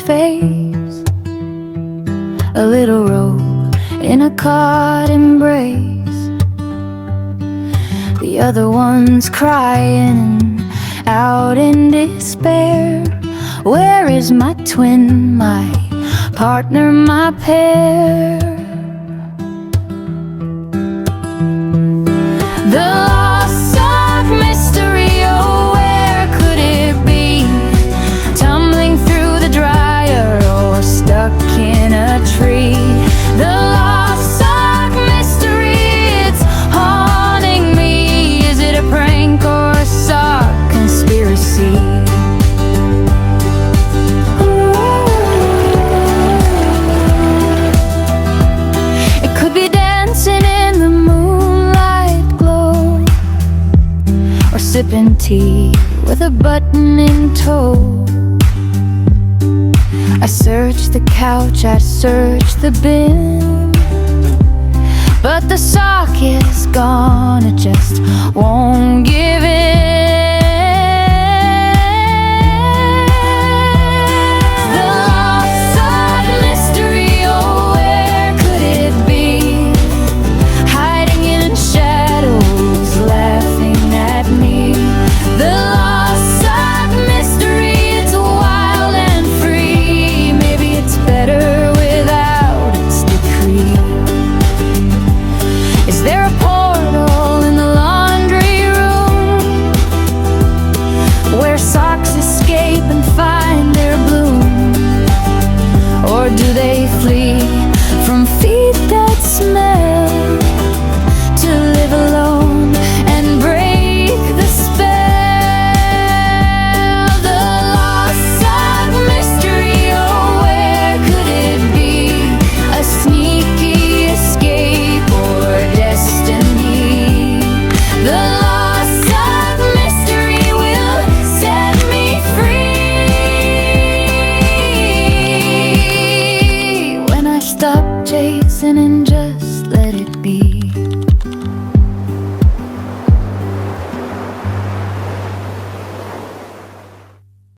face, a little rope in a caught embrace. The other one's crying out in despair. Where is my twin, my partner, my pair? The loss of mystery, oh, where could it be? Tumbling through the dryer or stuck in a tree. The loss of mystery, it's haunting me. Is it a prank or a sock conspiracy? It could be dancing in the moonlight glow, or sipping tea with a button in tow. I search the couch, I search the bin, but the sock is gone, it just won't give in. The loss of mystery, oh, where could it be? Hiding in shadows, laughing at me. The loss of mystery, it's wild and free. Maybe it's better without its decree. Is there a portal in the laundry room where socks escape and find their bloom? Or do they flee from feet that smell to live alone and break the spell? The loss of mystery, oh, where could it be? A sneaky escape or destiny? The loss of mystery will set me free when I stop chasing and just let it be.